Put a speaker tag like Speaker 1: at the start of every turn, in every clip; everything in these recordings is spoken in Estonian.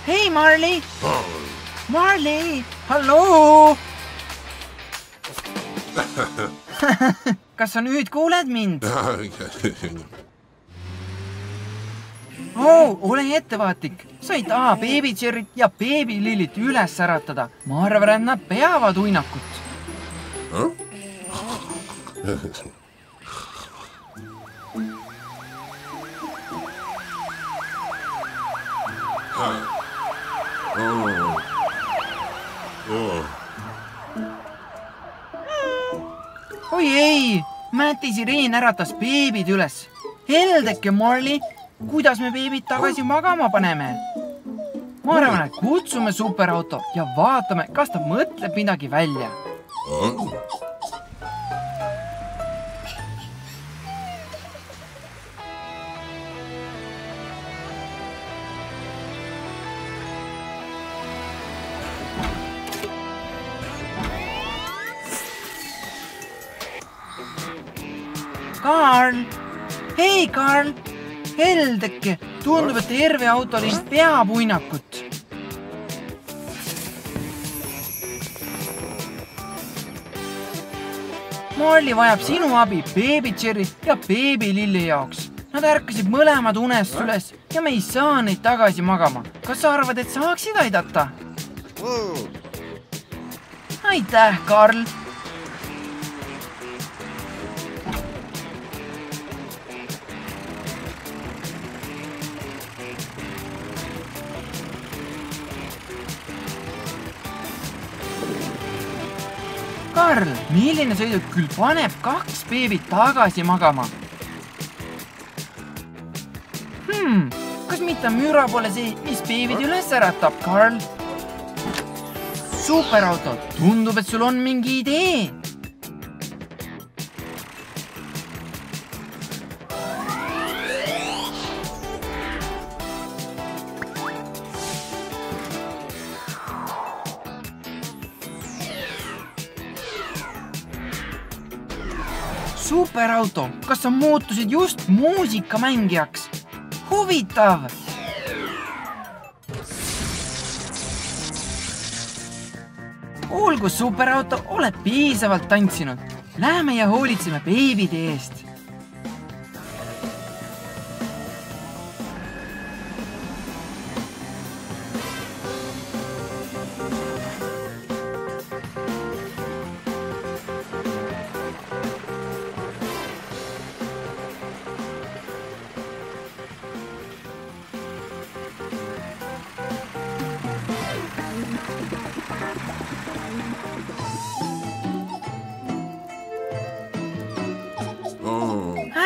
Speaker 1: hei, Marley! Marley, halloo! Kas sa nüüd kuuled mind? Ole ettevaatlik. Sa ei taha Baby Cherryt ja Baby Lillit üles äratada. Ma arvan, et nad peavad uinakut. Oi ei, Mäti sireen äratas beebid üles. Heldeke, Marley, kuidas me beebid tagasi magama paneme? Ma arvan, et kutsume superauto ja vaatame, kas ta mõtleb midagi välja. Karl! Hei, Karl! Heldeke! Tundub, et terve autoliin peab uinakut. Marley vajab sinu abi Baby Cherry ja Baby Lilli jaoks. Nad ärkasid mõlemad unest üles ja me ei saa neid tagasi magama. Kas sa arvad, et saaksid aidata? Aitäh, Karl! Karl, milline sõiduk küll paneb 2 beebit tagasi magama? Kas mitte müra pole see, mis beebid üles äratab, Karl? Superauto, tundub, et sul on mingi idee. Superauto, kas sa muutusid just muusikamängijaks? Huvitav! Olgu, superauto, oled piisavalt tantsinud. Läheme ja hoolitseme beebide eest.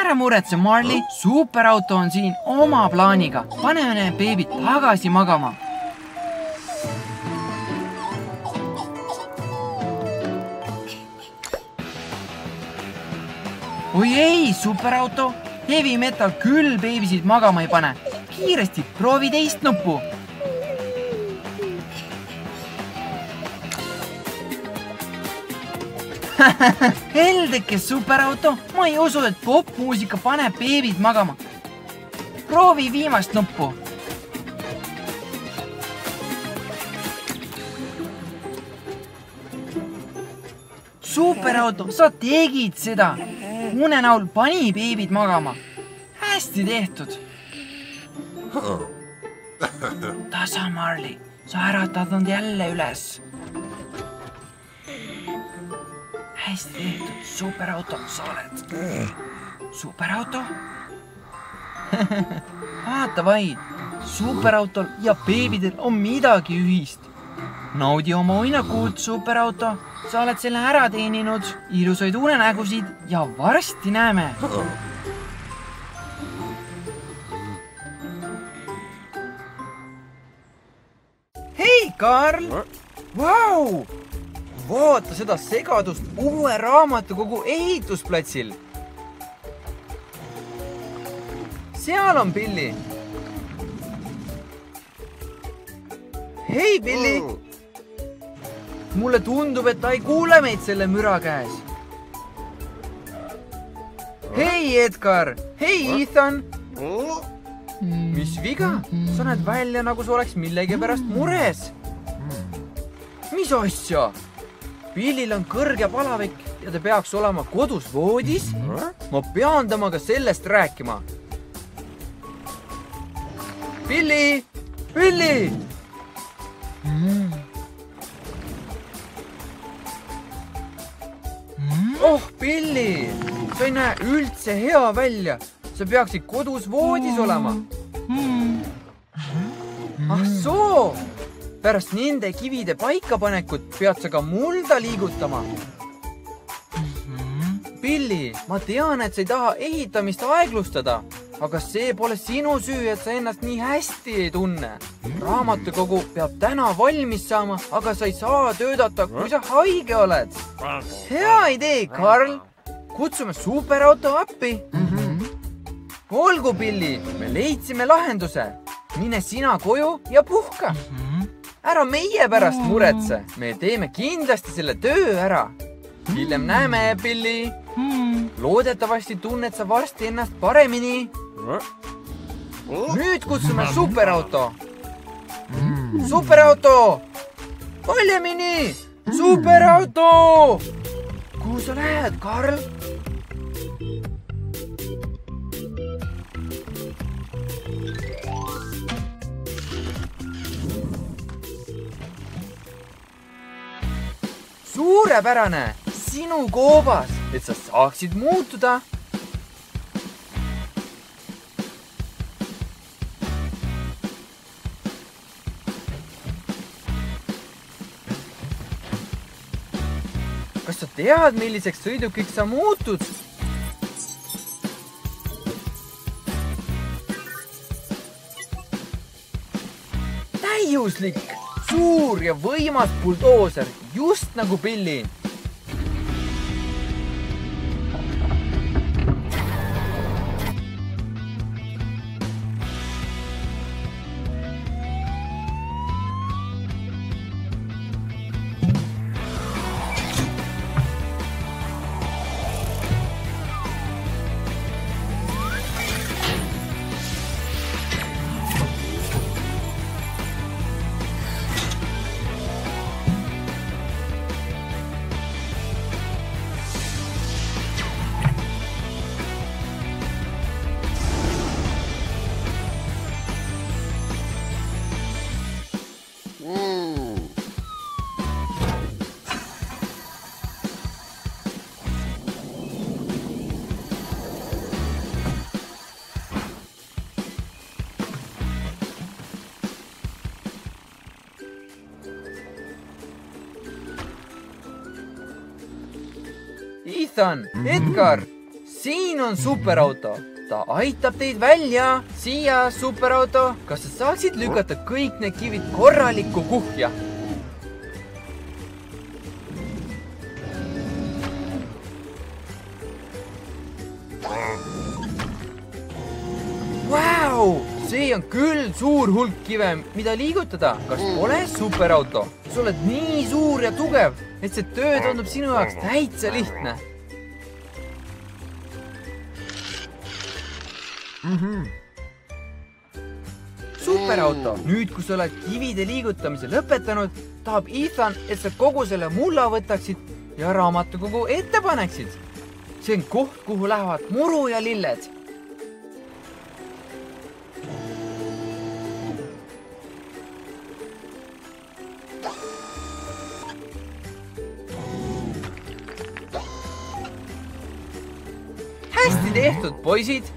Speaker 1: Ära muretse, Marley, superauto on siin oma plaaniga. Paneme need beebid tagasi magama. Oi ei, superauto, heavy metal küll beebisid magama ei pane. Kiiresti proovi teist nuppu. Heldeke, superauto, ma ei usu, et popmuusika paneb beebid magama. Proovi viimast nuppu. Superauto, sa tegid seda. Unenäol pani beebid magama. Hästi tehtud. Tasa, Marley, sa äratad nad jälle üles. Hästi tehtud, superauto, sa oled. Superauto? Vaata vaid, superautol ja beebidel on midagi ühist. Naudi oma uinakuud, superauto. Sa oled selle ära teeninud, ilusaid unenägusid ja varsti näeme. Hei, Karl! Vau! Vaata seda segadust uue raamatukogu ehitusplatsil. Seal on Billy. Hei, Billy! Mulle tundub, et ta ei kuule meid selle müra käes. Hei, Edgar! Hei, Ethan! mis viga? Sa näed välja, nagu sa oleks millegi pärast mures. Mis asja? Billil on kõrge palavik ja ta peaks olema kodus voodis. Ma pean temaga sellest rääkima. Billi! Billi! Oh, Billi! Sa ei näe üldse hea välja. Sa peaksid kodus voodis olema. Ah soo! Pärast nende kivide paikapanekut pead sa ka mulda liigutama. Billi, ma tean, et sa ei taha ehitamist aeglustada, aga see pole sinu süü, et sa ennast nii hästi ei tunne. Raamatukogu peab täna valmis saama, aga sa ei saa töötada, kui sa haige oled. Hea idee, Karl! Kutsume superauto appi. Olgu, Billi, me leidsime lahenduse. Mine sina koju ja puhka. Ära meie pärast muretse. Me teeme kindlasti selle töö ära. Hiljem näeme, Billi. Loodetavasti tunned sa varsti ennast paremini. Nüüd kutsume superauto. Superauto! Valjemini! Superauto! Kuhu sa lähed, Karl? Suurepärane! Sinu koobas, et sa saaksid muutuda. Kas sa tead, milliseks sõidukiks sa muutud? Täiuslik, suur ja võimas buldooser, just nagu Billi. Ethan, Edgar, siin on superauto. Ta aitab teid välja. Siia, superauto. Kas sa saaksid lükata kõik need kivid korralikku kuhja? Vau! See on küll suur hulk kive, mida liigutada. Kas pole superauto? Sa oled nii suur ja tugev, et see töö tundub sinu jaoks täitsa lihtne. Superauto, nüüd kui sa oled kivide liigutamise lõpetanud, tahab Ethan, et sa kogu selle mulla võtaksid ja raamatukogu ette paneksid. See on koht, kuhu lähevad muru ja lilled. Hästi tehtud, poisid!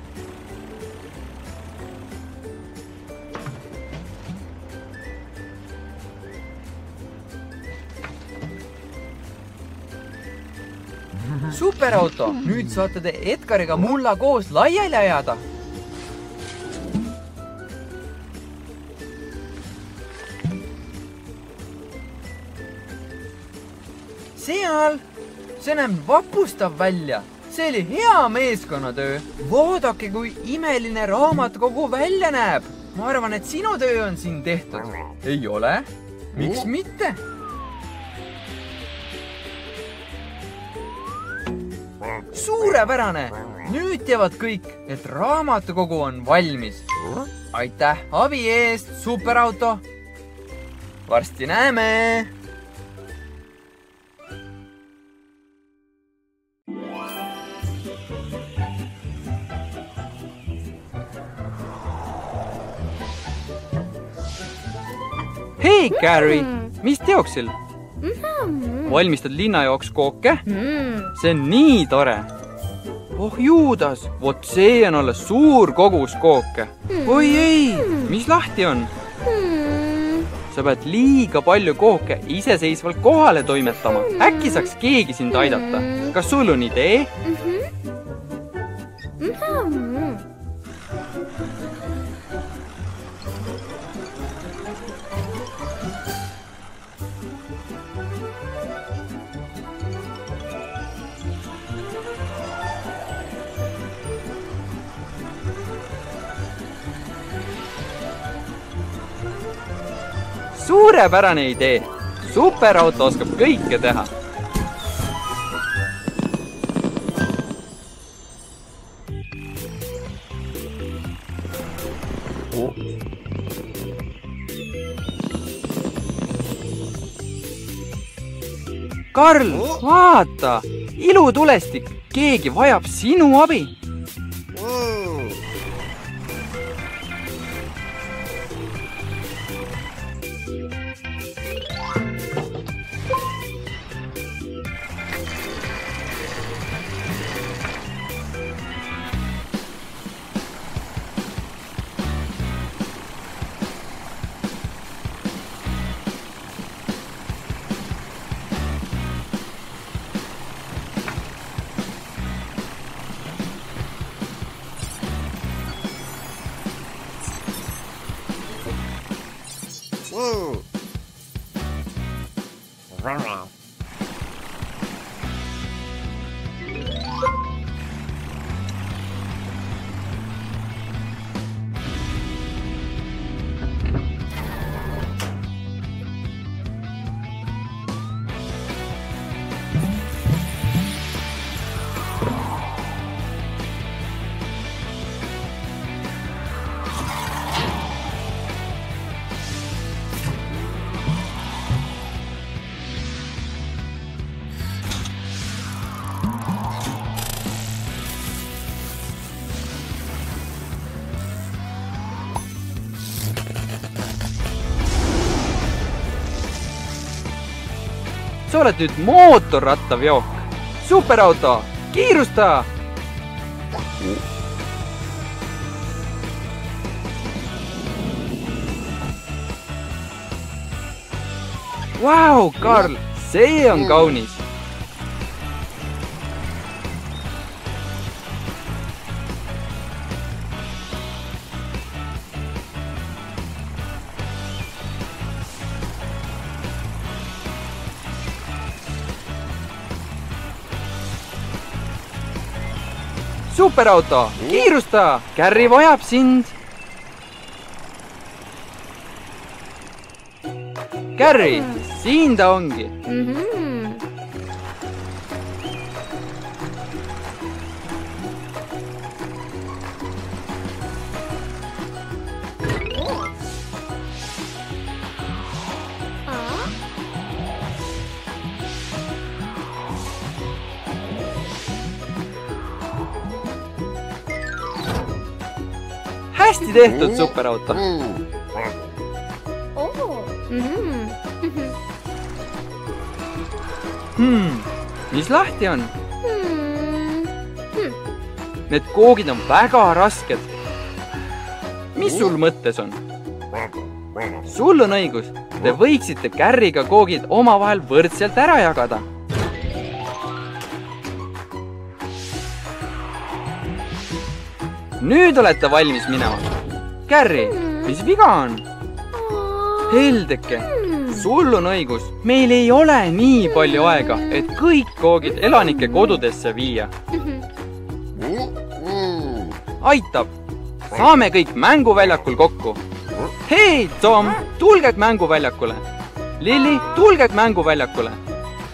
Speaker 1: Superauto, nüüd saate te Edgariga mulla koos laiali ajada. Seal, see näeb vapustav välja. See oli hea meeskonnatöö. Vaadake, kui imeline raamatukogu välja näeb. Ma arvan, et sinu töö on siin tehtud. Ei ole? Miks mitte? Suurepärane! Nüüd teavad kõik, et raamatukogu on valmis. aitäh abi eest, superauto. Varsti näeme. Hei, Gary, mis teoksil? Valmistad linna jaoks kooke? See on nii tore. Oh Juudas, vot see on alles suur kogus kooke. Oi ei, mis lahti on? Sa pead liiga palju kooke iseseisvalt kohale toimetama. Äkki saaks keegi sind aidata? Kas sul on idee? Suurepärane idee. Superauto oskab kõike teha. Karl, vaata! Ilutulestik! Keegi vajab sinu abi! Sa oled nüüd mootorrattaveok. Superauto, kiirusta! Vau, Karl, see on kaunis. Superauto, kiirusta! Gary vajab sind! Gary, siin ta ongi. Hästi tehtud, superauto. Mis lahti on? Need koogid on väga rasked. Mis sul mõttes on? Sul on õigus. Te võiksite Garyga koogid omavahel võrdselt ära jagada. Nüüd olete valmis minema. Gary, mis viga on? Heldeke, sul on õigus. Meil ei ole nii palju aega, et kõik koogid elanike kodudesse viia. Aitab. Saame kõik mänguväljakul kokku. Hei, Tom, tulged mänguväljakule. Lilli, tulged mänguväljakule.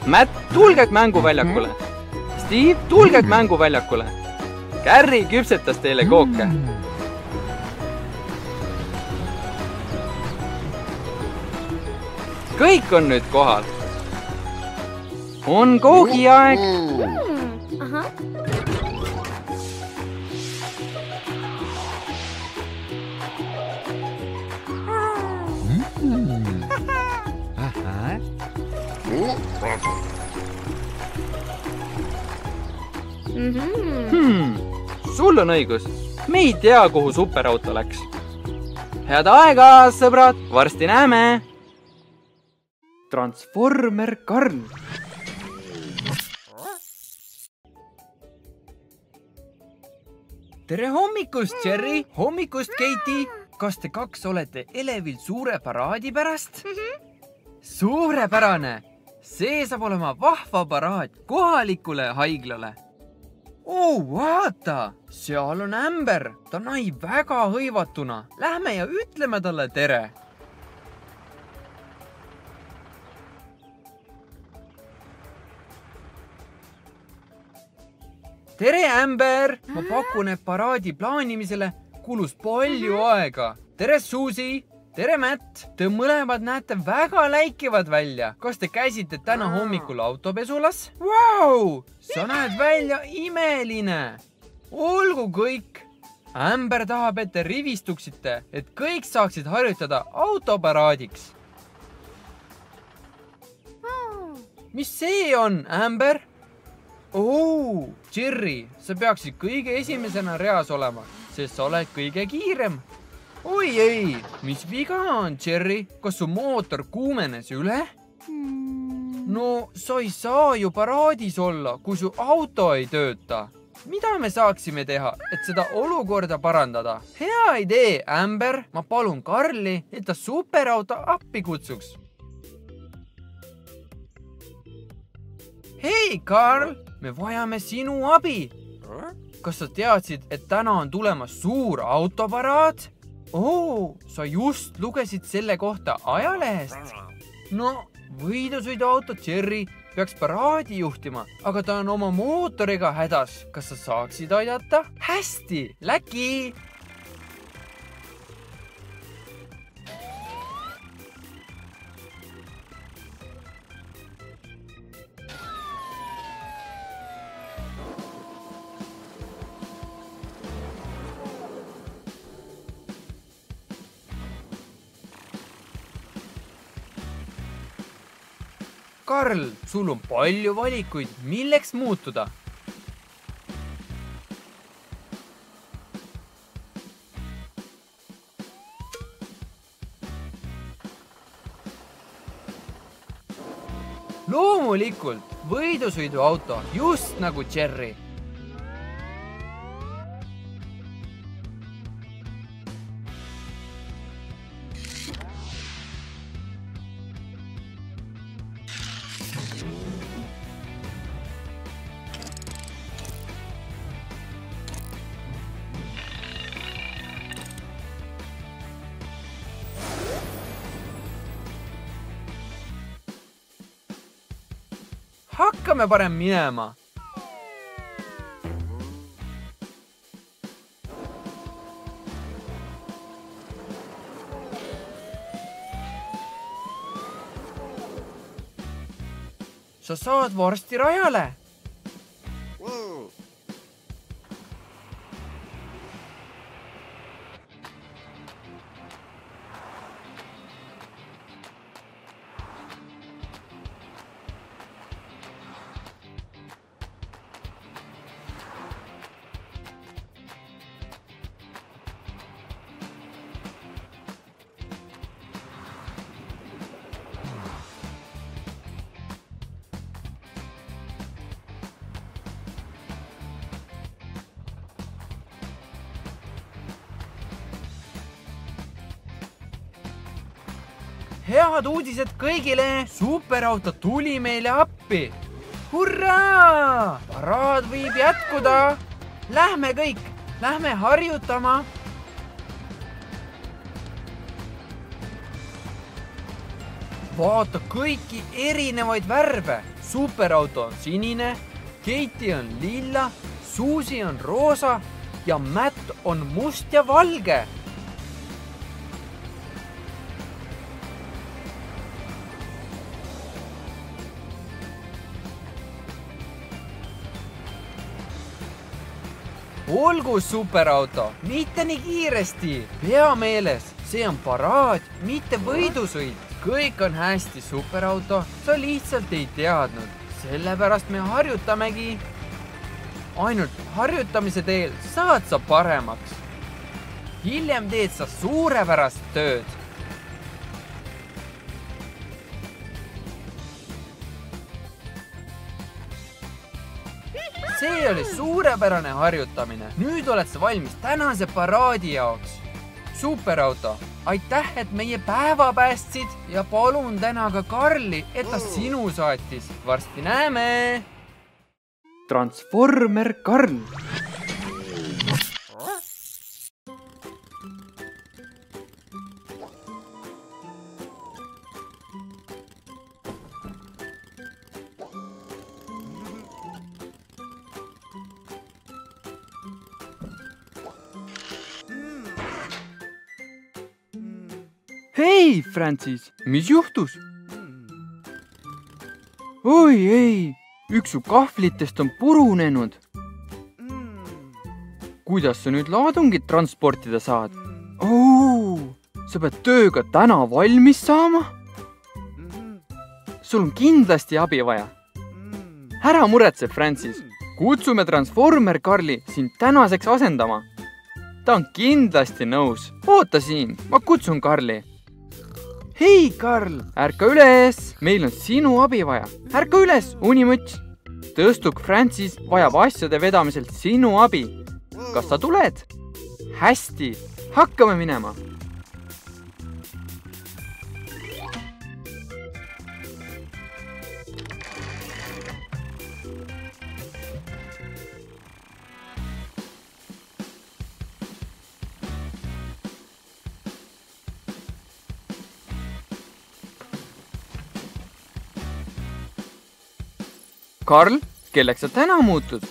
Speaker 1: Matt, tulged mänguväljakule. Steve, tulged mänguväljakule. Gary küpsetas teile kooke. kõik on nüüd kohal. On koogiaeg. Sul on õigus. Me ei tea, kuhu superauto läks. Head aega, sõbrad. Varsti näeme. Transformer Karl. Tere hommikust, Jerry. Hommikust, Katie. Kas te kaks olete elevil suure paraadi pärast? Suurepärane. See saab olema vahva paraad kohalikule haiglale. Vaata, seal on Amber. Ta näib väga hõivatuna. Lähme ja ütleme talle tere. Tere, Amber! Ma pakun, et paraadi plaanimisele kulus palju aega. Tere, Susie! Tere, Matt! Te mõlemad näete väga läikivad välja. Kas te käisite täna hommikul autopesulas? Vau! Sa näed välja imeline. Olgu kõik. Amber tahab, et te rivistuksite, et kõik saaksid harjutada autoparaadiks. Mis see on, Amber? Jerry, sa peaksid kõige esimesena reas olema, sest sa oled kõige kiirem. Oi ei, mis viga on, Jerry? Kas su mootor kuumenes üle? No, sa ei saa ju paraadis olla, kui su auto ei tööta. Mida me saaksime teha, et seda olukorda parandada? Hea idee, Amber. Ma palun Karli, et ta superauto appi kutsuks. Hei, Karl, me vajame sinu abi. Kas sa teadsid, et täna on tulemas suur autoparaad? Sa just lugesid selle kohta ajalehest. No, võidusõiduauto Jerry peaks paraadi juhtima, aga ta on oma mootoriga hädas. Kas sa saaksid aidata? Hästi, läki! Karl, sul on palju valikuid, milleks muutuda. Loomulikult võidusõiduauto, just nagu Jerry. Hakkame parem minema. Sa saad varsti rajale. Head uudised kõigile! Superauto tuli meile appi! Hurraa! Paraad võib jätkuda! Lähme kõik! Lähme harjutama! Vaata kõiki erinevaid värve! Superauto on sinine, Katie on lilla, Susie on roosa ja Matt on must ja valge. olgu superauto, mitte nii kiiresti. Pea meeles, see on paraad, mitte võidusõit. Kõik on hästi, superauto, sa lihtsalt ei teadnud. Sellepärast me harjutamegi. Ainult harjutamise teel saad sa paremaks. Hiljem teed sa suurepärast tööd. See oli suurepärane harjutamine. Nüüd oled sa valmis tänase paraadi jaoks. Superauto, aitäh, et meie päeva päästsid ja palun täna ka Karli, et ta sinu saatis. Varsti näeme! Transformer Karl. Hei, Francis, mis juhtus? Oi ei, üks su kahvlitest on purunenud. Kuidas sa nüüd laadungit transportida saad? Sa pead tööga täna valmis saama? Sul on kindlasti abi vaja. Ära muretse, Francis. Kutsume Transformer Karli sind tänaseks asendama. Ta on kindlasti nõus. Oota siin, ma kutsun Karli. Hei, Karl, ärka üles, meil on sinu abi vaja. Ärka üles, unimuts. Tõstuk Francis vajab asjade vedamiselt sinu abi. Kas sa tuled? Hästi, hakkame minema. Karl, kelleks sa täna muutud?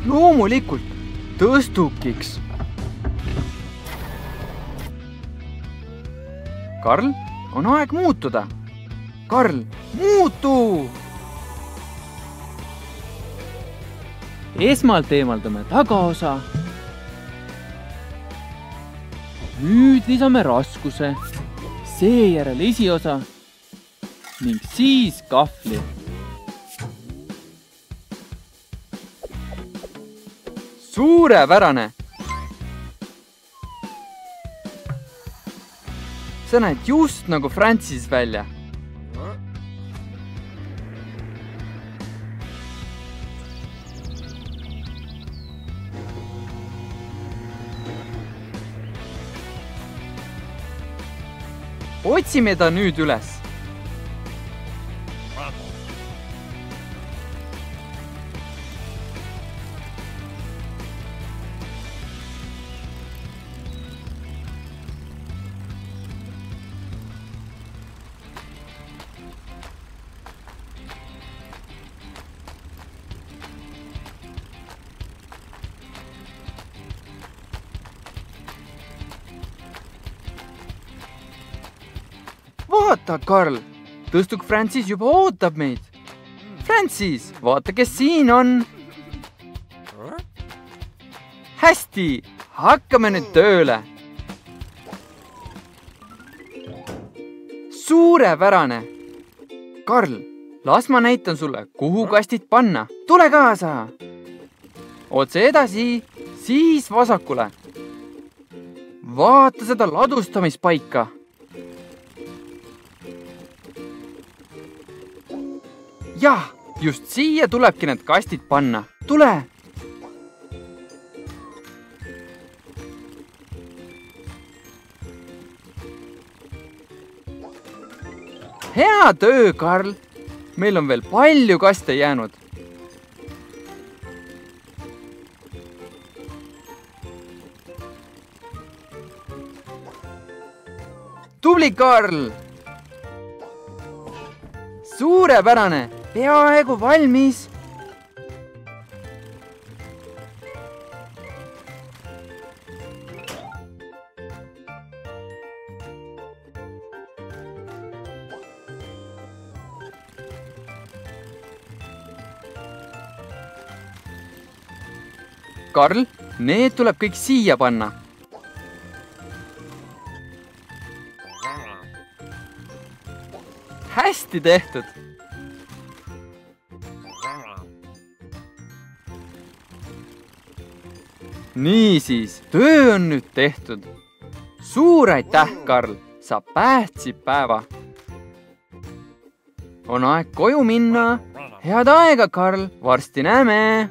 Speaker 1: Loomulikult tõstukiks. Karl, on aeg muutuda. Karl, muutu! Esmalt eemaldame tagaosa. Nüüd lisame raskuse, seejärel esiosa ning siis kahvli. Suurepärane! Sa näed just nagu Francis välja. Otsime ta nüüd üles. Vaata, Karl, tõstuk Francis juba ootab meid. Francis, vaata, kes siin on. Hästi, hakkame nüüd tööle. Suurepärane. Karl, las ma näitan sulle, kuhu kastid panna. Tule kaasa. Otse edasi, siis vasakule. Vaata seda ladustamispaika. Jah, just siia tulebki need kastid panna. Tule! Hea töö, Karl! Meil on veel palju kaste jäänud. Tubli, Karl! Suurepärane! Peaaegu valmis.
Speaker 2: Karl, need tuleb kõik siia panna. Hästi tehtud. Niisiis, töö on nüüd tehtud. Suur aitäh, Karl, sa päästsid päeva. On aeg koju minna. Head aega, Karl, varsti näeme.